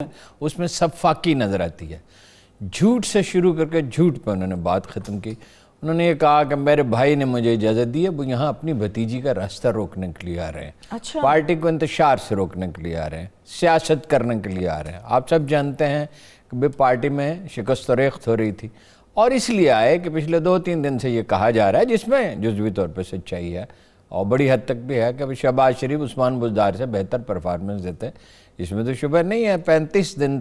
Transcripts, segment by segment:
اس میں سفاکی نظر آتی ہے. جھوٹ سے شروع کر کے جھوٹ پہ انہوں نے بات ختم کی. انہوں نے یہ کہا کہ میرے بھائی نے مجھے اجازت دی ہے، وہ یہاں اپنی بھتیجی کا راستہ روکنے کے لیے آ رہے ہیں، پارٹی کو انتشار سے روکنے کے لیے آ رہے ہیں، سیاست کرنے کے لیے آ رہے ہیں. آپ سب جانتے ہیں کہ پارٹی میں شکست و ریخت ہو رہی تھی، اور اس لیے آئے کہ پچھلے 2-3 دن سے یہ کہا جا رہا ہے، جس میں جزوی طور پہ سچائی ہے اور بڑی حد تک بھی ہے، کہ شہباز شریف عثمان بزدار سے بہتر پرفارمنس دیتے. اس میں تو شبہ نہیں ہے. 45 دن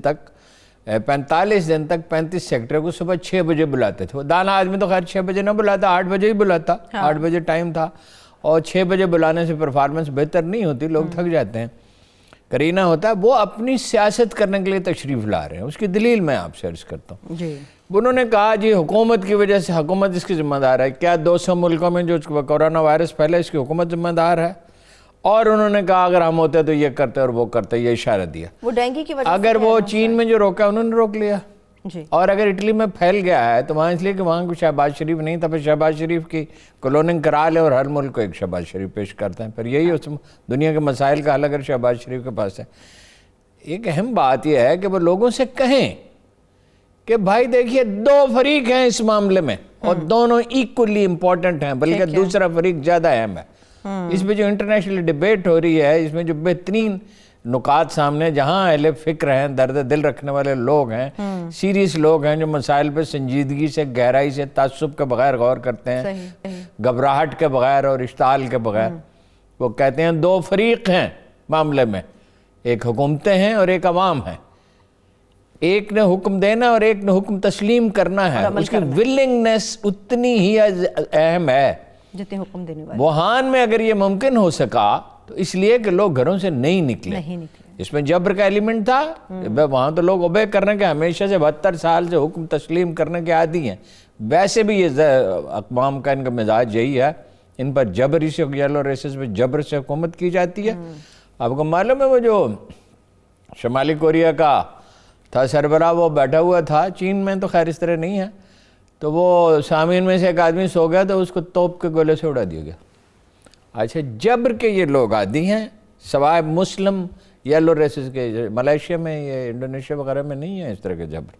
تک 35 سیکٹر کو صبح 6 بجے بلاتے تھے. وہ دانا آدمی تو خیر 6 بجے نہ بلاتا، 8 بجے ہی بلاتا. 8 بجے ٹائم تھا، اور 6 بجے بلانے سے پرفارمنس بہتر نہیں ہوتی، لوگ تھک جاتے ہیں. کرینہ ہوتا ہے وہ اپنی سیاست کرنے کے لیے تشریف لا رہے ہیں. اس کی دلیل میں آپ سے عرض کرتا ہوں. انہوں نے کہا جی حکومت کی وجہ سے حکومت اس کی ذمہ دار ہے. کیا 200 ملکوں میں جو کورونا وائرس پھیلا اس کی حکومت ذمہ دار ہے؟ اور انہوں نے کہا اگر ہم ہوتے تو یہ کرتے اور وہ کرتے، یہ اشارہ دیا. وہ ڈینگی کی وجہ سے اگر وہ چین میں جو روکا انہوں نے روک لیا، اور اگر اٹلی میں پھیل گیا ہے تو وہاں اس لیے کہ وہاں کوئی شہباز شریف نہیں تھا، پھر شہباز شریف کی کلوننگ کرا لے اور ہر ملک کو ایک شہباز شریف پیش کرتے ہیں. پھر یہی اس دنیا کے مسائل کا حل اگر شہباز شریف کے پاس ہے. ایک اہم بات یہ ہے کہ وہ لوگوں سے کہیں کہ بھائی دیکھیے 2 فریق ہیں اس معاملے میں، اور دونوں ایکولی امپورٹنٹ ہیں، بلکہ دوسرا فریق زیادہ اہم ہے. اس میں جو انٹرنیشنل ڈیبیٹ ہو رہی ہے، اس میں جو بہترین نکات سامنے، جہاں اہل فکر ہیں، درد دل رکھنے والے لوگ ہیں، سیریس لوگ ہیں، جو مسائل پہ سنجیدگی سے، گہرائی سے، تعصب کے بغیر غور کرتے ہیں، گھبراہٹ کے بغیر اور اشتعال کے بغیر، وہ کہتے ہیں 2 فریق ہیں معاملے میں، ایک حکومتیں ہیں اور ایک عوام ہیں. ایک نے حکم دینا اور ایک نے حکم تسلیم کرنا ہے. اس کی ولنگنس اتنی ہی اہم ہے جتنے حکم دینے والے. ووہان میں اگر یہ ممکن ہو سکا تو اس لیے کہ لوگ گھروں سے نہیں نکلے. اس میں جبر کا ایلیمنٹ تھا. وہاں تو لوگ اوبے کرنے کے، ہمیشہ سے 72 سال سے حکم تسلیم کرنے کے عادی ہیں. ویسے بھی یہ اقوام کا ان کا مزاج یہی ہے، ان پر جبری سے، یلو ریسز پہ جبر سے حکومت کی جاتی ہے. آپ کو معلوم ہے وہ جو شمالی کوریا کا تھا سربراہ، وہ بیٹھا ہوا تھا چین میں، تو خیر اس طرح نہیں ہے، تو وہ سامعین میں سے ایک آدمی سو گیا تو اس کو توپ کے گولے سے اڑا دیا گیا. اچھا، جبر کے یہ لوگ عادی ہیں، سوائے مسلم یلو ریسز کے. ملائیشیا میں، یہ انڈونیشیا وغیرہ میں نہیں ہے اس طرح کے جبر،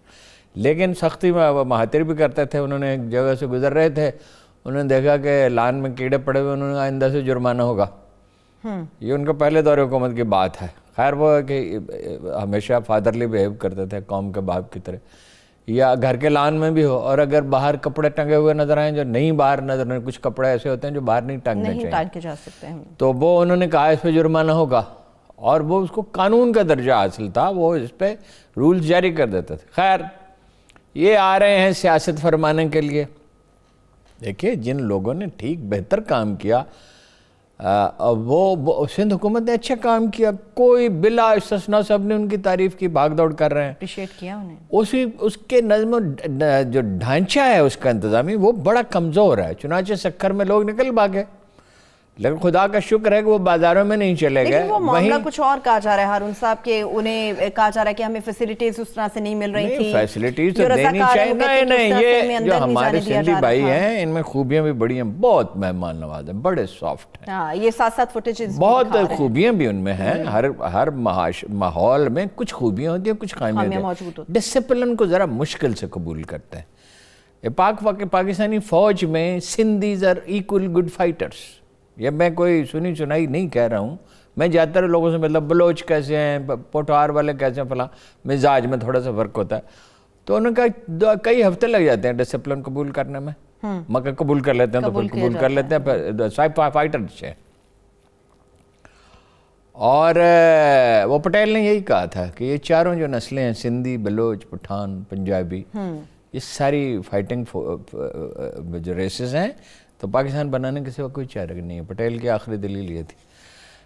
لیکن سختی میں وہ مہاتر بھی کرتے تھے. انہوں نے ایک جگہ سے گزر رہے تھے، انہوں نے دیکھا کہ لان میں کیڑے پڑے ہوئے، انہوں نے آئندہ سے جرمانہ ہوگا. یہ ان کا پہلے دور حکومت کی بات ہے. خیر وہ ہے کہ ہمیشہ فادرلی بیہیو کرتے تھے، قوم کے باپ کی طرح. یا گھر کے لان میں بھی ہو، اور اگر باہر کپڑے ٹنگے ہوئے نظر آئیں جو نہیں باہر نظر آئیں، کچھ کپڑے ایسے ہوتے ہیں جو باہر نہیں ٹنگنے چاہیے، تو وہ انہوں نے کہا اس پہ جرمانہ ہوگا. اور وہ اس کو قانون کا درجہ حاصل تھا، وہ اس پہ رولز جاری کر دیتے تھے. خیر یہ آ رہے ہیں سیاست فرمانے کے لیے. دیکھیے جن لوگوں نے ٹھیک بہتر کام کیا، وہ سندھ حکومت نے اچھا کام کیا، کوئی بلا استثناء سب نے ان کی تعریف کی، بھاگ دوڑ کر رہے ہیں، اپریشیٹ کیا انہیں. اس کے نظم جو ڈھانچہ ہے اس کا انتظامی، وہ بڑا کمزور ہے. چنانچہ سکھر میں لوگ نکل بھاگے، لیکن خدا کا شکر ہے کہ وہ بازاروں میں نہیں چلے گئے. لیکن وہ معاملہ کچھ اور کہا جا رہا ہے ہارون صاحب، کہ انہیں کہا جا رہا ہے کہ ہمیں فیسیلیٹیز اس طرح سے نہیں مل رہی تھی. فیسیلیٹیز تو دینی چاہیے. نہیں، یہ جو ہمارے سندھی بھائی ہیں ان میں خوبیاں بھی بڑی ہیں، بہت مہمان نواز ہیں، بڑے سافٹ ہیں. یہ ساتھ فوٹیجز بہت خوبیاں بھی ان میں ہیں. ہر ماحول میں کچھ خوبیاں ہوتی ہیں، کچھ خامیاں ہوتی ہیں. ڈسپلن کو ذرا مشکل سے قبول کرتے ہیں. پاکستانی فوج میں Sindhis are equal good fighters. یہ میں کوئی سنی سنائی نہیں کہہ رہا ہوں، میں زیادہ تر لوگوں سے مطلب بلوچ کیسے ہیں، پوٹھار والے کیسے ہیں، فلاں مزاج میں تھوڑا سا فرق ہوتا ہے. تو انہوں نے کہا کئی ہفتے لگ جاتے ہیں ڈسپلن قبول کرنے میں. مگر قبول کر لیتے ہیں تو پھر قبول کر لیتے ہیں، فائٹرز ہیں. اور وہ پٹیل نے یہی کہا تھا کہ یہ چاروں جو نسلیں ہیں، سندھی، بلوچ، پٹھان، پنجابی، یہ ساری فائٹنگ جو ریسز ہیں، تو پاکستان بنانے کے سوا کوئی چارہ نہیں ہے. پٹیل کی آخری دلیل یہ تھی.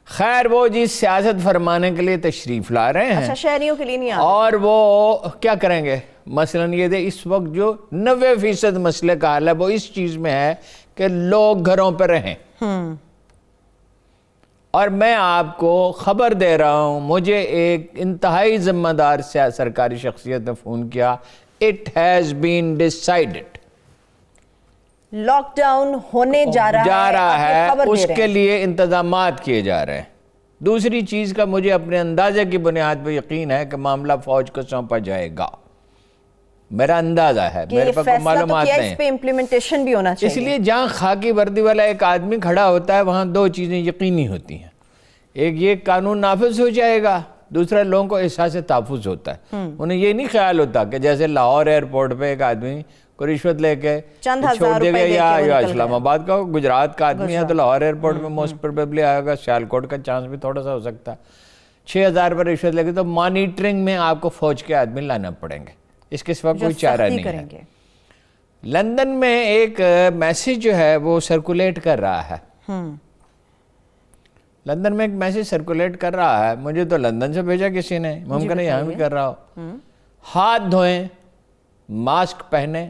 خیر وہ جی سیاست فرمانے کے لیے تشریف لا رہے ہیں. اچھا، شہریوں کے لیے نہیں اور وہ کیا کریں گے؟ مثلاً یہ دے اس وقت جو 90% مسئلے کا حل ہے وہ اس چیز میں ہے کہ لوگ گھروں پہ رہیں. اور میں آپ کو خبر دے رہا ہوں، مجھے ایک انتہائی ذمہ دار سرکاری شخصیت نے فون کیا. It has been decided. Lockdown ہونے جا رہا ہے، اس کے لیے انتظامات کیے جا رہے ہیں. دوسری چیز کا مجھے اپنے اندازے کی بنیاد پہ یقین ہے کہ معاملہ فوج کو سونپا جائے گا، میرا اندازہ ہے، میرے پاس معلومات نہیں ہیں۔ اس پہ امپلیمنٹیشن بھی ہونا چاہیے۔ اس لیے جہاں خاکی وردی والا ایک آدمی کھڑا ہوتا ہے وہاں دو چیزیں یقینی ہوتی ہیں، ایک یہ قانون نافذ ہو جائے گا، دوسرا لوگوں کو احساس تحفظ ہوتا ہے۔ انہیں یہ نہیں خیال ہوتا کہ جیسے لاہور ایئرپورٹ پہ ایک آدمی کو رشوت لے کے چند چھوڑ ہزار دے روپے گا، دے کے یا وہ نکل اسلام گیا۔ آباد کا ہو، گجرات کا آدمی ہے تو لاہور ایئرپورٹ میں موسٹ پروبیبلی آئے گا، سیالکوٹ کا چانس بھی تھوڑا سا ہو سکتا ہے۔ 6,000 پر رشوت لے کے تو مانیٹرنگ میں آپ کو فوج کے آدمی لانا پڑیں گے، اس کے سوا کوئی چارہ نہیں ہے۔ لندن میں ایک میسیج جو ہے وہ سرکولیٹ کر رہا ہے، لندن میں ایک میسیج سرکولیٹ کر رہا ہے، مجھے تو لندن سے بھیجا کسی نے، ممکن ہے یہاں بھی کر رہا ہو۔ ہاتھ دھوئیں، ماسک پہنیں،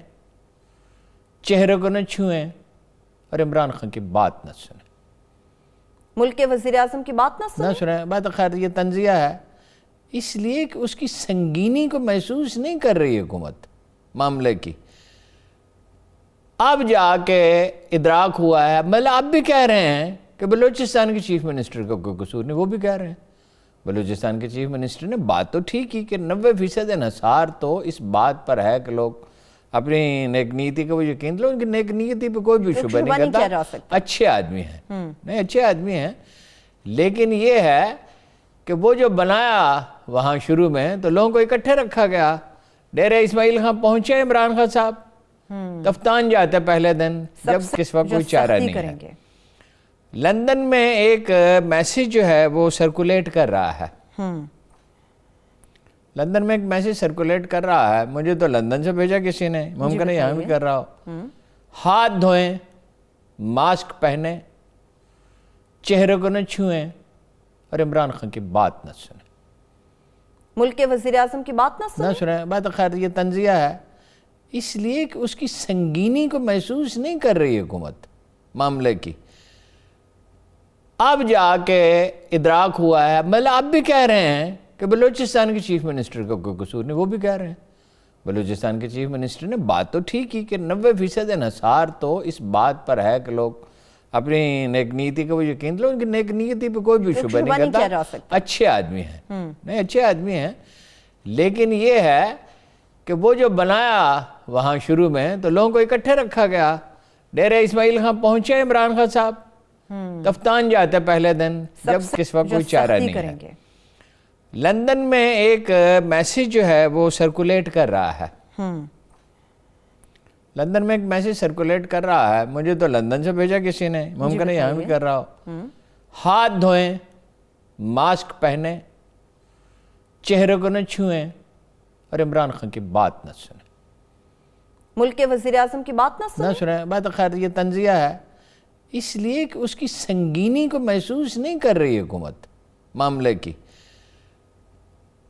چہرے کو نہ چھوئیں اور عمران خان کی بات نہ سنیں۔ ملک کے وزیر اعظم کی بات نہ سنیں، بات خیر یہ تنزیہ ہے، اس لیے کہ اس کی سنگینی کو محسوس نہیں کر رہی حکومت معاملے کی۔ اب جا کے ادراک ہوا ہے، مطلب اب بھی کہہ رہے ہیں کہ بلوچستان کے چیف منسٹر کا کوئی قصور نہیں، وہ بھی کہہ رہے ہیں۔ بلوچستان کے چیف منسٹر نے بات تو ٹھیک کی کہ 90% انحصار تو اس بات پر ہے کہ لوگ اپنی نیک نیتی کا وہ یقین لو، ان کی نیک نیتی پہ کوئی بھی شبہ نہیں کرتا، اچھے آدمی ہیں، نہیں اچھے آدمی ہیں، لیکن یہ ہے کہ وہ جو بنایا وہاں شروع میں تو لوگوں کو اکٹھے رکھا گیا۔ ڈیرہ اسماعیل خان پہنچے عمران خان صاحب، کفتان جاتے پہلے دن جب کس وقت کوئی چارہ نہیں ہے۔ لندن میں ایک میسیج جو ہے وہ سرکولیٹ کر رہا ہے، لندن میں ایک میسیج سرکولیٹ کر رہا ہے، مجھے تو لندن سے بھیجا کسی نے، ممکن ہے یہاں بھی کر رہا ہو۔ ہاتھ دھوئیں، ماسک پہنیں، چہرے کو نہ چھوئیں اور عمران خان کی بات نہ سنیں۔ ملک کے وزیر اعظم کی بات نہ سنیں، بات خیر یہ تنزیہ ہے، اس لیے کہ اس کی سنگینی کو محسوس نہیں کر رہی حکومت معاملے کی۔ اب جا کے ادراک ہوا ہے، مطلب اب بھی کہہ رہے ہیں کہ بلوچستان کے چیف منسٹر کا کوئی قصور نہیں، وہ بھی کہہ رہے ہیں۔ بلوچستان کے چیف منسٹر نے بات تو ٹھیک کی کہ 90% انحصار تو اس بات پر ہے کہ لوگ اپنی نیک نیتی کا وہ یقین لو، ان کی نیک نیتی پہ کوئی بھی شبہ نہیں کرتا، اچھے آدمی ہیں، نہیں اچھے آدمی ہیں، لیکن یہ ہے کہ وہ جو بنایا وہاں شروع میں تو لوگوں کو اکٹھے رکھا گیا۔ ڈیرہ اسماعیل خان پہنچے عمران خان صاحب، کفتان جاتے پہلے دن جب کس وقت کوئی چارہ نہیں ہے۔ لندن میں ایک میسیج جو ہے وہ سرکولیٹ کر رہا ہے، لندن میں ایک میسیج سرکولیٹ کر رہا ہے، مجھے تو لندن سے بھیجا کسی نے، ممکن ہے یہاں بھی کر رہا ہو۔ ہاتھ دھوئیں، ماسک پہنیں، چہرے کو نہ چھوئیں اور عمران خان کی بات نہ سنیں۔ ملک کے وزیر اعظم کی بات نہ سنیں، بات خیر یہ تنزیہ ہے، اس لیے کہ اس کی سنگینی کو محسوس نہیں کر رہی حکومت معاملے کی۔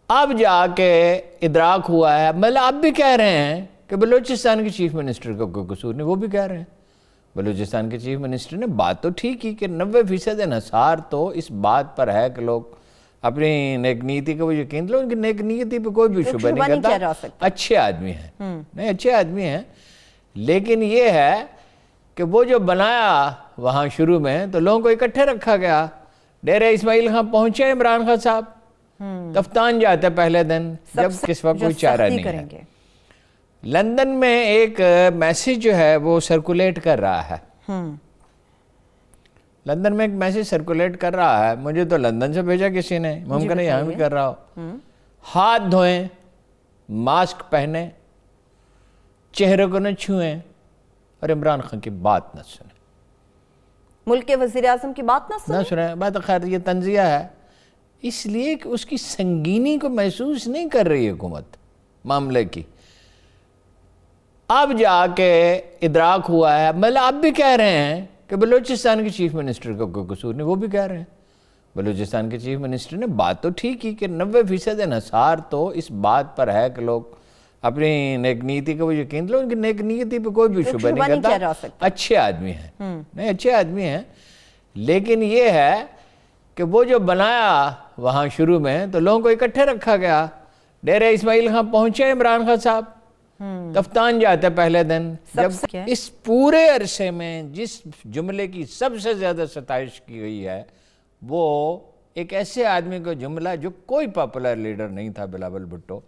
اب جا کے ادراک ہوا ہے، مطلب اب بھی کہہ رہے ہیں کہ بلوچستان کے چیف منسٹر کا کوئی قصور نہیں، وہ بھی کہہ رہے ہیں۔ بلوچستان کے چیف منسٹر نے بات تو ٹھیک کی کہ 90% انحصار تو اس بات پر ہے کہ لوگ اپنی نیک نیتی کا وہ یقین لو، ان کی نیک نیتی پہ کوئی بھی شبہ نہیں کرتا، اچھے آدمی ہیں، نہیں اچھے آدمی ہیں، لیکن یہ ہے کہ وہ جو بنایا وہاں شروع میں تو لوگوں کو اکٹھے رکھا گیا۔ ڈیرہ اسماعیل خان پہنچے عمران خان صاحب، کفتان جاتے پہلے دن جب کس وقت کوئی چارہ نہیں ہے۔ لندن میں ایک میسیج جو ہے وہ سرکولیٹ کر رہا ہے، لندن میں ایک میسیج سرکولیٹ کر رہا ہے، مجھے تو لندن سے بھیجا کسی نے، ممکن ہے یہاں بھی کر رہا ہو۔ ہاتھ دھوئیں، ماسک پہنیں، چہرے کو نہ چھوئیں اور عمران خان کی بات نہ سنیں۔ ملک کے وزیر اعظم کی بات نہ سنیں، بات خیر یہ تنزیہ ہے، اس لیے کہ اس کی سنگینی کو محسوس نہیں کر رہی حکومت معاملے کی۔ اب جا کے ادراک ہوا ہے، مطلب اب بھی کہہ رہے ہیں کہ بلوچستان کے چیف منسٹر کا کوئی قصور نہیں، وہ بھی کہہ رہے ہیں۔ بلوچستان کے چیف منسٹر نے بات تو ٹھیک کی کہ 90% انحصار تو اس بات پر ہے کہ لوگ اپنی نیک نیتی کا وہ یقین لو، ان کی نیک نیتی پہ کوئی بھی شبہ نہیں کرتا، اچھے آدمی ہیں، نہیں اچھے آدمی ہیں، لیکن یہ ہے کہ وہ جو بنایا وہاں شروع میں تو لوگوں کو اکٹھے رکھا گیا۔ ڈیرہ اسماعیل خان پہنچے عمران خان صاحب، کفتان جاتے پہلے دن جب اس پورے عرصے میں جس جملے کی سب سے زیادہ ستائش کی گئی ہے وہ ایک ایسے آدمی کو جملہ جو کوئی پاپولر لیڈر نہیں تھا بلاول بھٹو،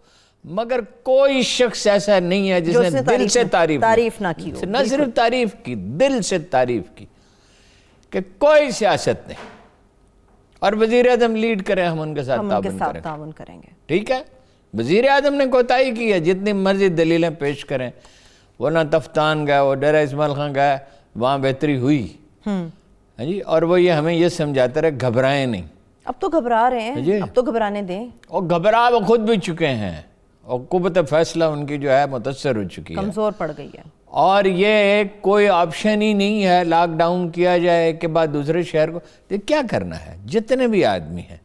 مگر کوئی شخص ایسا نہیں ہے جس نے دل سے تعریف نہ کی ہو، نہ صرف تعریف کی، دل سے تعریف کی کہ کوئی سیاست نہیں، اور وزیر اعظم لیڈ کریں ہم ان کے ساتھ تعاون کریں گے. ٹھیک ہے. وزیر اعظم نے کوتاہی کی ہے، جتنی مرضی دلیلیں پیش کریں، وہ نہ تفتان گئے، وہ ڈیرہ اسماعیل خان گئے، وہاں بہتری ہوئی. ہاں جی. اور وہ ہمیں یہ سمجھاتے رہے گھبرائیں نہیں. اب تو گھبرا رہے ہیں، اب تو گھبرانے دیں. اور گھبرا وہ خود بھی چکے ہیں، اور قوت فیصلہ ان کی جو ہے متاثر ہو چکی ہے، کمزور پڑ گئی ہے. اور یہ ایک کوئی آپشن ہی نہیں ہے لاک ڈاؤن کیا جائے کہ بعد دوسرے شہر کو. کیا کرنا ہے؟ جتنے بھی آدمی ہیں